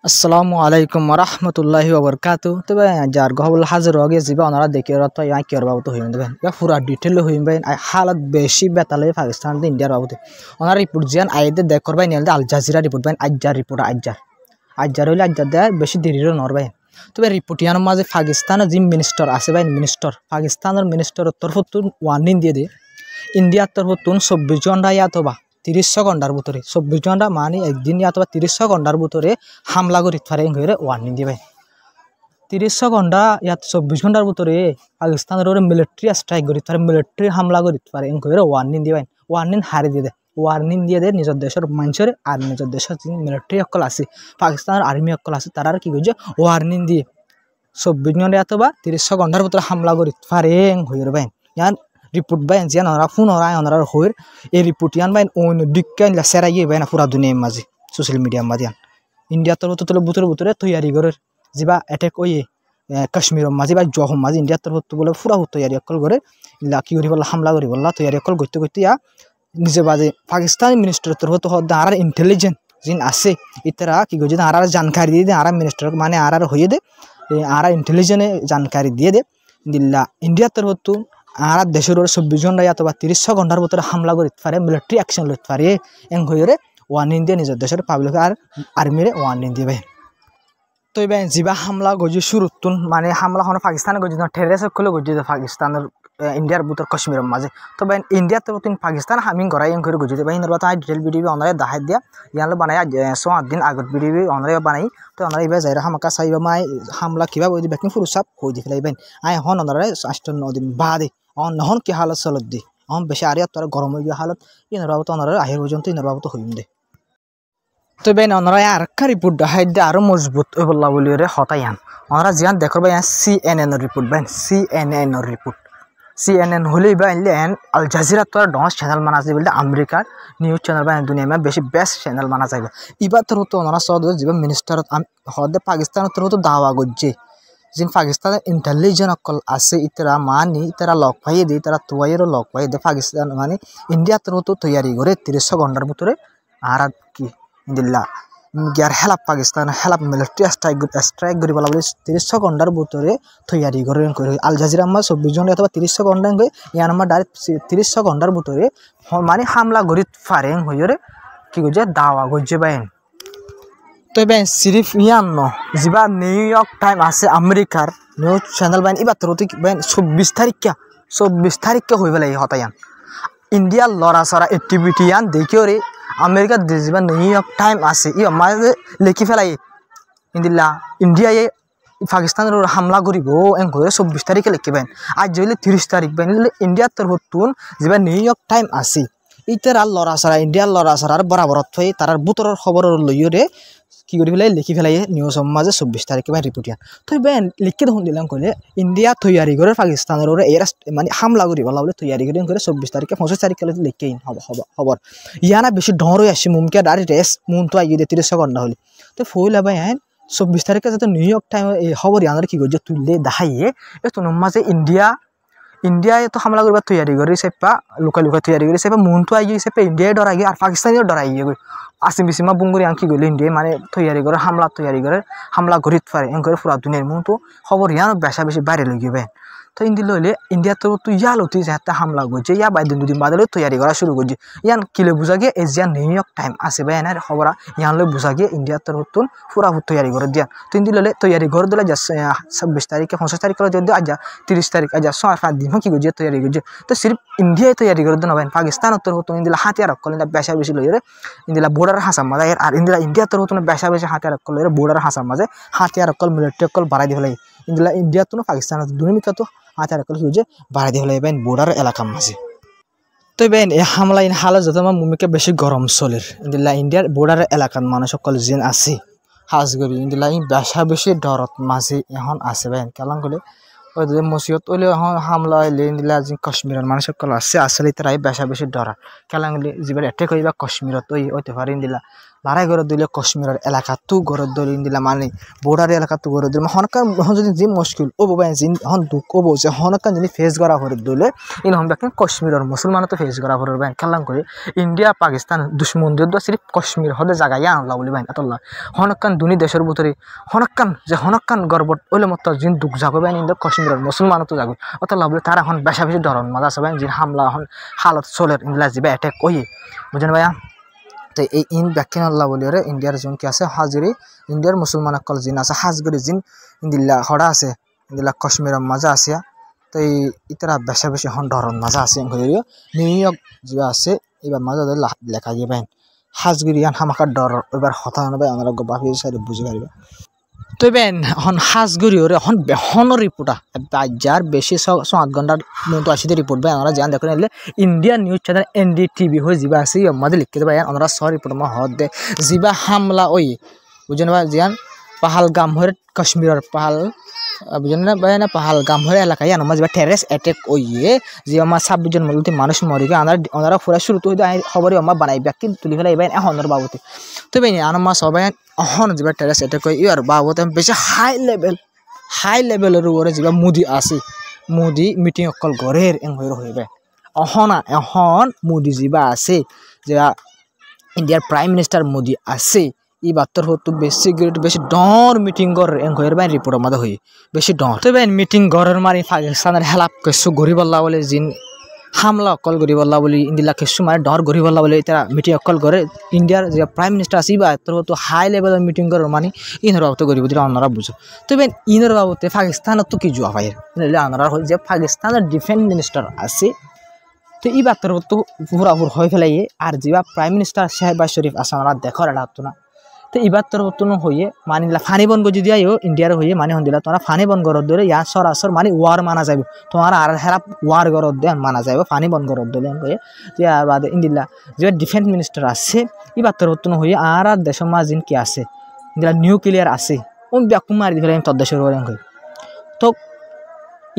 আসসালামু আলাইকুম রহমতুল্লাহি ওবরকাতু তবে যার গহবল হাজির হয়ে যাবে ওনারা দেখে ওরা তো ইয়া কেয়ার বাবু হইন দেবেন ইয়া পুরা ডিটেল হইবেন হালত বেশি বেতালে পাকিস্তান ইন্ডিয়ার বাবুতে ওনারা রিপোর্ট জিয়ান আইদে দেখ করবাই নিলে আল জাজিরা রিপোর্ট বাইন আজ্জার রিপোর্ট আজ্জার হইলে আজ্জার দেয় বেশি দেরিরও নরবাই তবে রিপোর্ট ইয়ানোর মাঝে পাকিস্তানের যে মিনিস্টার আছে বাইন মিনিস্টার পাকিস্তানের মিনিস্টারের তরফতুন ওয়ার্নিং দিয়ে দে ইন্ডিয়ার তরফতুন 24 ঘন্টা অথবা 30 ঘন্টার ভিতরে 24 ঘন্টা মানে একদিন অথবা 30 ঘন্টার ভিতরে হামলা করি পারে হয়ে ওয়ার্নিং দিবে 30 ঘন্টা ইয়াত 24 ঘন্টার ভিতরে পাকিস্তানের মিলিটারি স্ট্রাইক করি পারে মিলিটারি হামলা করি পারে হয়ে ওয়ার্নিং দিবে ওয়ার্নিং হারি দিয়ে দেয় ওয়ার্নিং দিয়ে দেয় নিজের দেশের মানুষের আর নিজের দেশের যে মিলিটারি অকল আছে পাকিস্তানের আর্মি অকল আছে তারা কি করছে ওয়ার্নিং দিয়ে 24 ঘন্টা অথবা 30 ঘন্টার ভিতরে হামলা করি পারে হয়ে বাইন ইয়ান রিপোর্ট বাইন যে ওনারা ফোন হরায় ওনার হইর এই রিপোর্ট ইয়ান বাইন অন্য ডিক্কান সেরাইয়ে বাইন পুরা দুনিয়ার মাঝে সোশ্যাল মিডিয়ার মাঝে ইন্ডিয়ার তরফ তো বুতরে বুতরে তৈয়ারি করে যা অ্যাটাক ওই কাশ্মীরের মাঝে বা জহম মাঝে ইন্ডিয়ার তরফ বলে পুরা তৈয়ারি অকল করে কি করি বললা হামলা করি বললা তৈয়ারি অকল করতে করতে ইয়া নিজে বাজে পাকিস্তানি মিনিস্টারের তরফ তো আর ইন্টেলিজেন্ট যিন আছে ইতারা কি করছে আর জানকারি দিয়ে দেয় আর মিনিস্টার মানে আর হয়ে দে আর ইন্টেলিজেন্টে জানকারি দিয়ে দে দিল্লা ইন্ডিয়ার তরফ তো আর দেশের 24 ঘন্টা অথবা 30 ঘন্টার ভিতরে হামলা করতে পারে মিলিটারি অ্যাকশন লইতে পারে হয়ে ওয়ার্নিং দিয়ে নিজের দেশের পাবলিক আর আর্মিরে ওয়ার্নিং দিবে তো এবার যা হামলা গজি শুরুতুন মানে হামলা হন পাকিস্তানে গজি টেরেস খুলে গজি পাকিস্তানের ইন্ডিয়ার বুতর কাশ্মীরের মাঝে তো ভাই ইন্ডিয়ার তরফ পাকিস্তান হামিং করাই করে গজি ভাই ইনবার ডিটেল ভিডিও অনারে দাহাই দিয়া ইয়ালে বানাই 7 দিন আগত ভিডিও অনারে বানাই তো অনারে এবার যাই হামাকা চাইবা মাই হামলা কিবা ওই ব্যাকিং ফুরু সাপ হয়ে দি ফেলাইবেন আই হন অনারে 8 দিন বাদে নহন কি হালত চলত দি বেশি আর তোর গরম হয়ে গিয়ে হালত ইনার বাবু তো অনারে আহির পর্যন্ত ইনার বাবু তো হইম দে তো বেন ওনারা আর একটা রিপোর্ট দেখাই দিয়ে আরও মজবুত হয়ে বললা বলি হতাইয়ান ওনারা জিয়ান দেখর ভাই CNN রিপোর্ট বাইন CNN রিপোর্ট CNN হলে বাইন আল জাজিরা তো ডস চ্যানেল মানা যায় বলতে আমেরিকার নিউজ চ্যানেল বাইন দুনিয়া বেশি বেস্ট চ্যানেল মানা যাবে এবার তোর তো ওনারা সদ যে মিনিস্টার হদে পাকিস্তানের তোর তো দাওয়া করছে যে পাকিস্তানের ইন্টেলিজেন্ট অকল আছে ইতারা মানি ইতারা লক পাইয়ে দিয়ে তারা তোয়াইয়েরও লক পাইয়ে দিয়ে পাকিস্তান মানে ইন্ডিয়া তোর তো তৈয়ারি করে 30 ঘন্টার ভিতরে আর কি দিল্লা গিয়ার হেলাপ পাকিস্তান হেলাপ মিলিটারি স্ট্রাইক করি বলা বলে 30 ঘন্টার ভিতরে তৈয়ারি করে আল জাজিরা আমার 24 ঘন্টা অথবা 30 ঘন্টা হয়ে ইয়ান আমার ডাইরেক্ট 30 ঘন্টার ভিতরে মানে হামলা করি পারে হয়ে কি করছে দাওয়া করছে বাইন তো বাইন সিরিফ ইয়ান যা নিউ ইয়র্ক টাইম আছে আমেরিকার নিউজ চ্যানেল বাইন এবার তোর বাইন 24 তারিখকে হয়ে পেলে হতায়ান ইন্ডিয়ার লড়াচড়া অ্যাক্টিভিটি ইয়ান দেখিও রে আমেরিকার যা নিউ ইয়র্ক টাইম আছে ই মাঝে লেখি ফেলাই ইন্দিল্লা ইন্ডিয়ায় পাকিস্তানের হামলা করিব করে 24 তারিখে লিখিবেন আজ যদি 30 তারিখ বাইন ইন্ডিয়ার তরফতুন যা নিউ ইয়র্ক টাইম আছে ইতার লড়াচড়া ইন্ডিয়ার লড়াচড়ার বরাবরত হয়ে তার বুতরের খবর লইরে কি করে ফেলাই লিখি ফেলাই নিউজ মাঝে 24 তারিখে বাইন রিপোর্ট ইয়ান তো বেন লিখি দেখুন দিলাম কলে ইন্ডিয়া তৈয়ারি করে পাকিস্তানের এরা মানে হামলা করি বলা বলে তৈয়ারি করে 24 তারিখে 25 তারিখে লিখে খবর ইয়ানা বেশি ডর হয়ে আসছে মুমকে আর রেস্ট মুন তো আইয়ে 30 ঘন্টা হলে তো ফইলা বাইন 24 তারিখে যাতে নিউ ইয়র্ক টাইম এই খবর ইয়ানোর কি করছে তুললে দেখাইয়ে এত মাঝে ইন্ডিয়ায় তো হামলা করবার তৈয়ারি করে সেপা লুকা তৈয়ারি করে সেপা মন তো আইয়ে সেপা ইন্ডিয়ায় ডরাই গিয়ে আর পাকিস্তানিও ডরাই গিয়ে আসিম বিসিমা বুঙ্গুরি আঁকি গেলে ইন্ডিয়ায় মানে তৈয়ারি করে হামলা করিতে পারে করে পুরা দুনিয়ার মন তো খবর ইয়ানো বেশি বাইরে লই গিয়ে তো ইন্দি লইলে ইন্ডিয়ার তো ইয়া লতি যাতে হামলা করছে ইয়া বাইদিন দুদিন বাদে তৈয়ারি করা শুরু করছে ইয়ান কিলে বুঝা গিয়ে এজিয়া নিউ ইয়র্ক টাইম আছে বা এনার খবর ইয়ান লই বুঝা গিয়ে ইন্ডিয়ার তরফতুন পুরা তৈয়ারি করে দিয়া তো ইন্দি লইলে তৈয়ারি করে দিলে 26 তারিখে 25 তারিখ করে যদি আজ 30 তারিখ আজ 6-5 দিন কি করছে তৈয়ারি করছে তো সির্ফ ইন্ডিয়ায় তৈয়ারি করে দেন ভাই পাকিস্তানের তরফতুন ইন্দিলা হাতিয়ার করলে বেশি লইরে ইন্দিলা বর্ডার হাসার মাঝে আর ইন্ডিয়ার তরফতুন বেশি হাতিয়ার করলে বর্ডার হাসার মাঝে হাতিয়ার অকল মিলিটারি অকল বাড়াই দিয়ে লাগে ইন্দিলা ইন্ডিয়ার তো পাকিস্তানের দুনিয়া তো হাতিয়ার অকল কি হচ্ছে বাড়াই দিয়ে হলে বাইন বর্ডার এলাকার মাঝে তো বাইন এই হামলা হালত যত আমার মুমিকে বেশি গরম চলের ইন্দিলা ইন্ডিয়ার বর্ডার এলাকার মানুষ সকল যেন আছে হাজগরি ইন্দিলা বেশি ডরত মাঝে এখন আছে বাইন কেলাম করে ওই মসিবত ওইলে এখন হামলা হইলে ইন্দিলা যে কাশ্মীরের মানুষ সকল আছে আসলে তারাই বেশি ডরা কেলাম গেলে যেবার অ্যাটেক হইবা কাশ্মীরত ওই হইতে পারে ইন্দিলা লড়াই করে দিলে কাশ্মীরের এলাকাতো গড়ে দিলে ইন্দিলা মানে বর্ডার এলাকাতো গড়ে দিলে হনকান যদি যে মুশকিল ও বাবা জিন হন দুঃখ ও বসে হনকান যদি ফেস করা করে দিলে ইন হন বাকি কাশ্মীরের মুসলমানও তো ফেস করা করে বাইন খেলাম করে ইন্ডিয়া পাকিস্তান দুশ্মন যুদ্ধ সিরিফ কাশ্মীর হদে জায়গায় আনলা বলি বাইন এতলা হনকান দুনি দেশের ভিতরে হনকান গর্বট ওলে মত জিন দুঃখ যাগো বাইন ইন্দা কাশ্মীরের মুসলমানও তো যাগো অতলা বলে তারা হন বেশা বেশি ধরন মজা আছে বাইন জিন হামলা হন হালত চলের ইন্দিলা জিবা অ্যাটাক ওই বুঝেন ভাইয়া তো এই ইন ব্যাখ্যান আল্লাহ বলি রে ইন্ডিয়ার জন কি আছে হাজিরি ইন্ডিয়ার মুসলমান কল জিন আছে হাজগরি জিন ইন্দিল্লা হড়া আছে ইন্দিল্লা কাশ্মীরের মজা আছে তো এই ইতারা বেশা বেশি হন ধরন মজা আছে নিউ ইয়র্ক যা আছে এবার মজা লেখা যাবেন হাজগরি আন হামাকার ডর এবার হতা নবে আমরা বাপি সাইড বুঝে পারবে তো বেন হন হাজগরি ওরে হন বেহনের রিপোর্টা যার বেশি 7 ঘন্টার মতো আসিতে রিপোর্ট ভাই আমরা জান দেখুন ইন্ডিয়ান নিউজ চ্যানেল এনডিটিভি হয়ে যাবা আছে আমাদের লিখতে ভাই আমরা সব রিপোর্ট মা হদ দে জিবা হামলা ওই বুঝেন ভাই জিয়ান পাহালগাম হয়ে কাশ্মীরের বুঝেন না ভাই না পাহালগাম হয়ে এলাকায় আমরা যাবা টেরেস অ্যাটাক ওইয়ে যে আমার 26 জন মূলত মানুষ মরে গিয়ে আমরা পুরা শুরু তো খবরে আমরা বানাই ব্যাকি তুলি ফেলাই ভাই এখনের বাবুতে তো ভাই আমরা সবাই এখন যাবা টেরেস অ্যাটাক ওই ইয়ার বাবুতে বেশি হাই লেভেলের উপরে যাবা মোদি আছে মোদি মিটিং অকল ঘরের এং হইবে এখন মোদি যাবা আছে যে ইন্ডিয়ার প্রাইম মিনিস্টার মোদি আছে ই বাত্তর হতো বেশি ডর মিটিং ঘরের এং হইর বাইন রিপোর্ট আমাদের হই বেশি ডর তো বাইন মিটিং ঘরের মারি পাকিস্তানের হেলাপ কিছু গরিবল্লা বলে জিন হামলা অকল গরিবল্লা বলি ইন্দিলা কিছু মানে ডর গরিবল্লা বলে এটা মিটিং অকল করে ইন্ডিয়ার যে প্রাইম মিনিস্টার আছে বা তোর হতো হাই লেভেলের মিটিং ঘরের মানে ইনর বাবু তো গরিব আপনারা বুঝো তো বাইন ইনর বাবুতে পাকিস্তানত তো কি জোয়া ভাই আপনারা হল যে পাকিস্তানের ডিফেন্স মিনিস্টার আছে তো এই বাত্তর তো পুরাপুর হয়ে ফেলাই আর যা প্রাইম মিনিস্টার সাহেবা শরীফ আছে আমরা দেখার এটা হতো না তো এবার তোর হতো হয়ে মানে ফানি বন গজি দিয়াও ইন্ডিয়ার হয়ে মানে হন দিলা তোমরা ফানি বন গরত ধরে ইয়া সরাসর মানে ওয়ার মানা যাব তোমার আর হেরা ওয়ার গরত দিয়ে মানা যাব ফানি বন গরত ধরে হয়ে যে আর বাদে ইন্দিলা যে ডিফেন্স মিনিস্টার আছে এবার তোর হতো হয়ে আর দেশের মাঝিন কি আছে ইন্দিলা নিউক্লিয়ার আছে ও ব্যাকুম মারি দিলে তোর দেশের হয়ে তো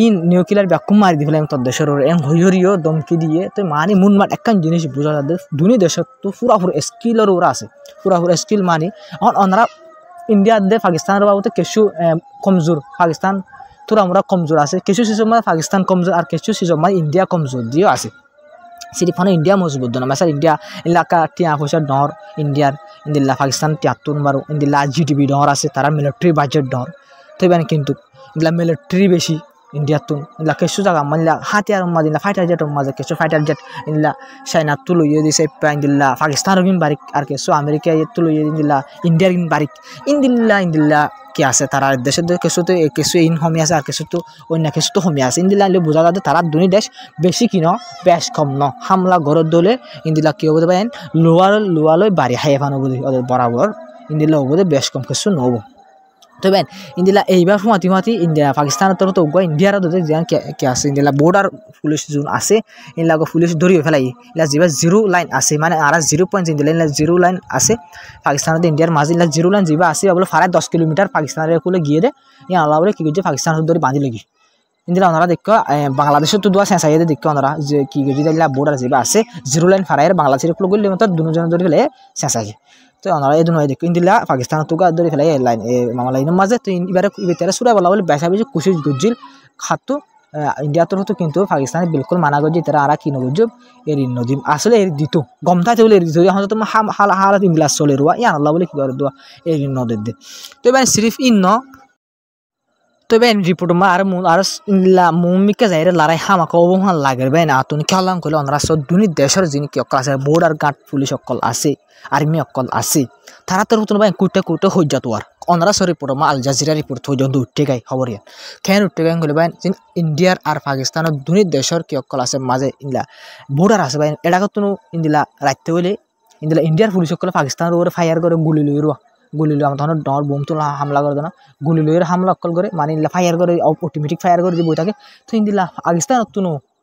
ই নিউক্লিয়ার ব্যাকুম মারি দিলে তোর দেশের হইরিও দমকি দিয়ে তো মানে মুনমাট একখান জিনিস বোঝা যাবে দুনি দেশত তো পুরাপুর স্কিলের ওরা আছে পুরাপুর স্কিল মানে এখন ওনারা ইন্ডিয়ার দে পাকিস্তানের বাবুতে কিছু কমজোর পাকিস্তান তোরা আমরা কমজোর আছে কিছু সিজন মানে পাকিস্তান কমজোর আর কিছু সিজন মানে ইন্ডিয়া কমজোর দিয়েও আছে সিরিফানো ইন্ডিয়া মজবুত না মেসার ইন্ডিয়া এলাকা টিয়া পয়সা ডর ইন্ডিয়া পাকিস্তান 73 বারো ইন্দিল্লা জিডিপি ডর আছে তারা মিলিটারি বাজেট ডর তো এবার কিন্তু ইন্দিল্লা মিলিটারি বেশি ইন্ডিয়া তো ইলা কিছু জায়গা মানে হাতিয়ার মাঝে ফাইটার জেটের মাঝে কিছু ফাইটার জেট ইন্দিল্লা চাইনা তো লইয়ে দিছে ইন্দিল্লা পাকিস্তানের বিন বারিক আর কিছু আমেরিকা তো লইয়ে ইন্দিল্লা ইন্ডিয়ার বিন বারিক ইন্দিল্লা কি আছে তারা দেশের কিছু ইন হমি আছে আর কিছু তো অন্য কিছু তো হমি আছে ইন্দিল্লা বোঝা যাবে তারা দুই দেশ বেশি কিনো বেশ কম ন হামলা ঘরের দলে ইন্দিল্লা কি হবো পাইন লোয়ালৈ বাড়ি হাই ফানো বুঝি ওদের বরাবর ইন্দিল্লা হবো বেশ কম কিছু নব তো বেন ইন্দিলা এইবার মাতি ইন্ডিয়া পাকিস্তানের তরফ তো ইন্ডিয়ার যেন কে আছে ইন্দিলা বর্ডার পুলিশ যোন আছে ইনলা পুলিশ ধরিয়ে ফেলাই ইলা যেবা জিরো লাইন আছে মানে আর 0 পয়েন্ট ইন্দিলা ইলা জিরো লাইন আছে পাকিস্তানের ইন্ডিয়ার মাঝে ইলা জিরো লাইন যেবা আছে বলে ফারায় 10 কিলোমিটার পাকিস্তানের কোলে গিয়ে দে ইয়া আল্লাহ বলে কি করছে পাকিস্তানের ধরে বাঁধি লাগি ইন্দিলা ওনারা দেখো বাংলাদেশের তো দোয়া সেঁচাইয়ে দেখো ওনারা যে কি করছে ইলা বর্ডার যেবা আছে জিরো লাইন ফারায়ের বাংলাদেশের কোলে গেলে মতো দুজন ধরে ফেলে সেঁচাই তো ওনারা এই দুনো দেখো ইন্দিলা পাকিস্তান তো ধরে ফেলাই লাইন মামা লাইনের মাঝে তো এবারে সুরা বলা বলে বেশা বেশি কুশিস গুজিল খাতো ইন্ডিয়া তো হতো কিন্তু পাকিস্তানে বিলকুল মানা করছে তারা আর কি নজব এর নদীম আসলে এর দিত গমতাইতে বলে এর দিত এখন তো হালাত ইংলাস চলে রোয়া ইয়া আল্লাহ বলে কি করে দোয়া এর নদের দে তো এবার সিরিফ তো বেন রিপোর্ট মা আর মুমিকা যাইরে লড়াই হামাকা অবহান লাগে বেন আতুন খেলাম করলে ওনারা সব দুনি দেশের যিনি কি অকল আছে বর্ডার গার্ড পুলিশ অকল আছে আর্মি অকল আছে তারা তোর হতো ভাই কুটে হয়ে যাতো আর ওনারা সব রিপোর্ট মা আল জাজিরা রিপোর্ট হয়ে যাতে উঠে গাই খবর ইয়ান কেন উঠে গাই গেলে ভাই ইন্ডিয়ার আর পাকিস্তানের দুনি দেশের কি অকল আছে মাঝে ইন্দিলা বর্ডার আছে ভাই এটাকে তো ইন্দিলা রাখতে হলে ইন্দিলা ইন্ডিয়ার পুলিশ অকল পাকিস্তানের উপরে ফায়ার করে গুলি লই রুয়া গুলি আমার তখন ডর বোম তোলা হামলা করে না গুলি লইয়ের হামলা অকল করে মানে ফায়ার করে অটোমেটিক ফায়ার করে যে বই থাকে তো ইন্দিলা পাকিস্তান তো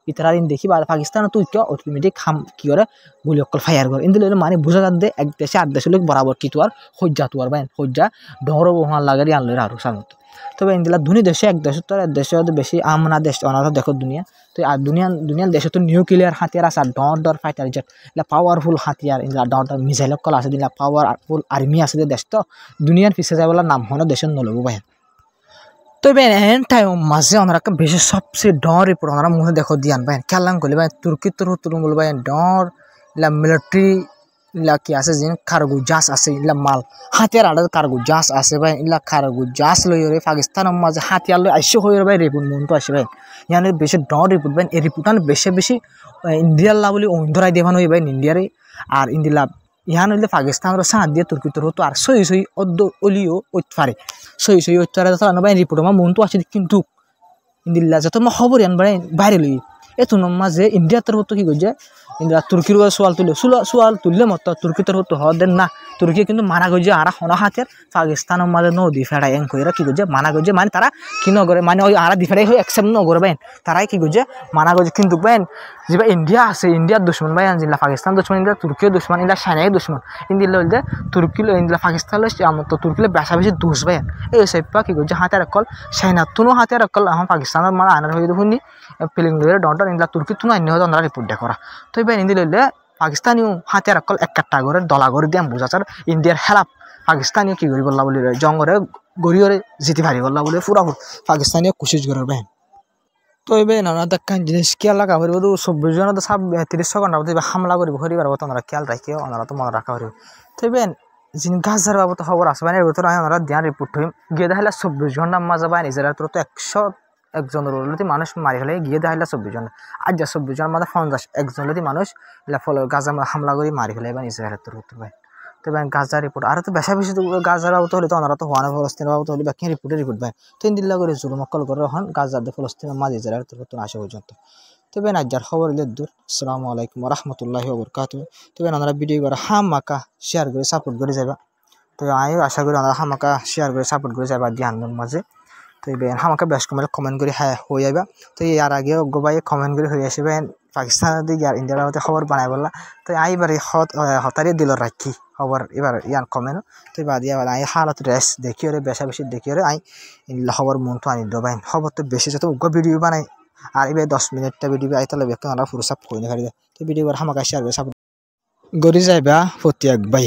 ইতারার ইন দেখি পাকিস্তান তুই কে অটোমেটিক খাম কি করে গুলি অকল ফায়ার করে ইন্দিল মানে বুঝা যাত দে এক দেশে আর দেশে লোক বরাবর কি তুয়ার হজ্জা তুয়ার বাইন হজ্জা ডর বহাল লাগারি আনলো আর সামত তবে ইন্দিলা দুনি দেশে এক দেশে তো দেশে বেশি আমনা দেশ অনাথ দেখো দুনিয়া তো আর দুনিয়ার দেশে তো নিউক্লিয়ার হাতিয়ার আছে ডর ফাইটার জেট ইলা পাওয়ারফুল হাতিয়ার ইলা ডর মিসাইল কল আছে দিলা পাওয়ারফুল আর্মি আছে দেশ তো দুনিয়ার পিছে যাবলা নাম হনো দেশের নলবো ভাই তবে এন টাইম মাঝে ওনারা বেশি সবচেয়ে ডর রিপোর্ট ওনারা মুখে দেখো দিয়ান ভাই খেলাম করলে ভাই তুর্কি তুরুম বলবো ভাই ডর ইলা মিলিটারি ইলা কি আছে যে কার্গো জাহাজ আছে ইলা মাল হাতিয়ার আড়ে কার্গো জাহাজ আছে ভাই ইলা কার্গো জাহাজ লই রে পাকিস্তানের মাঝে হাতিয়ার লই আইসে হয়ে ভাই রিপোর্ট মন তো আসে ভাই ইয়ানে বেশি ডর রিপোর্ট ভাই এই রিপোর্টান বেশি ইন্ডিয়ার লা বলি ধরাই দেবান হই ভাই ইন্ডিয়ারে আর ইন্দিলা ইহান হইলে পাকিস্তানের সাহায্য দিয়ে তুর্কি হতো আর সই অদ্দ অলিও ওইপারে সই ওইপারে ভাই রিপোর্ট আমার মন তো আসে কিন্তু ইন্দিল্লা যত মা খবর আন বাইরে লই এত মাঝে ইন্ডিয়ার তরফ কি করছে ইন্ডিয়া তুর্কির সোয়াল তুললে মতো তুর্কি তরফ হওয়া দেন না তুর্কি কিন্তু মানা করছে আর হন হাতের পাকিস্তানের মাঝে নদী ফেড়াই এং করে কি করছে মানা করছে মানে তারা কি নগরে মানে ওই আর দি ফেড়াই হয়ে একসেপ্ট নগরে বাইন তারাই কি করছে মানা করছে কিন্তু বাইন যে ইন্ডিয়া আছে ইন্ডিয়ার দুশ্মন ভাই আনজিল্লা পাকিস্তান দুশ্মন ইন্ডিয়া তুর্কিও দুশ্মন ইন্ডিয়া চাইনাই দুশ্মন ইন্দিল্লা বলতে তুর্কি ইন্দিয়া পাকিস্তান তো তুর্কিলে বেশি দোষ ভাই এই সেপা কি করছে হাতের অকল চাইনা তুনো হাতের অকল এখন পাকিস্তানের মানে আনার হয়ে শুনি ফিলিং লইরে ডন্টার ইন্দিলা তুর্কি তুনো আইনি হয়তো ওনারা রিপোর্ট করা তো এবার ইন্দি লইলে পাকিস্তানিও হাতের অকল একটা করে দলা করে দিয়ে বোঝাচার ইন্ডিয়ার হেলাপ পাকিস্তানিও কি করি বললা বলি জঙ্গরে গড়িয়রে জিতি ভারি বললা বলে পুরা পাকিস্তানিও কোশিশ করার ভাই তো এবার নানা দেখান জিনিস খেয়াল রাখা হইব তো 24 জনের তো 30 সেকেন্ড হামলা করিব হরি পারব তো ওনারা খেয়াল রাখিও ওনারা তো মনে রাখা হইব তো এবার যিনি গাছার বাবদ খবর আছে মানে এর ভিতরে ওনারা দেওয়ার রিপোর্ট হইম গিয়ে দেখাইলে 24 ঘন্টার মাঝে বা নিজের তো 101 লতি মানুষ মারি ফেলে গিয়ে দেখাইলে 24 জন আজ 24 জনের মাঝে 51 লতি মানুষ গাজা হামলা করে মারি ফেলে বা নিজের তোর উত্তর ভাই তো ভাই গাজার রিপোর্ট আর তো বেশি গাজার বাবদ হলে তো ওনারা তো হওয়ানো ফলস্তিনের বাবদ হলে বাকি রিপোর্ট ভাই 3 দিন লাগে জুলুম অকল করে হন গাজার ফলস্তিনের মাঝে ইসরায়েল তোর আসে পর্যন্ত তো ভাই নাজার খবর হলে দূর আসসালামু আলাইকুম ওয়া রাহমাতুল্লাহি ওয়া বারাকাতুহু তো ভাই ওনারা ভিডিও করে হামাকা শেয়ার করে সাপোর্ট করে যাবা তো আমি আশা করি ওনারা হামাকা শেয়ার করে সাপোর্ট করে যাবা ধ্যানের মাঝে তো এই আমাকে বেশ কমেন্ট করে হ্যাঁ হয়ে যাবা তো এর আগে গোবাই কমেন্ট করে হয়ে আসবে পাকিস্তানের দিকে আর ইন্ডিয়ার মধ্যে খবর বানাই বললা তো এইবার হতারি দিল রাখি খবর এবার ইয়ান কমেন্ট তো এবার দিয়া আই হালত রেস দেখি ওরে বেশি দেখি ওরে আই খবর মন তো আনি দেবাই খবর তো বেশি যত ভিডিও বানাই আর এবার 10 মিনিটটা ভিডিও আই তাহলে বেকে ওরা পুরো সব কই না তো ভিডিও আমাকে শেয়ার করে সাপোর্ট গড়ি যাইবা ফতিয়াক বাই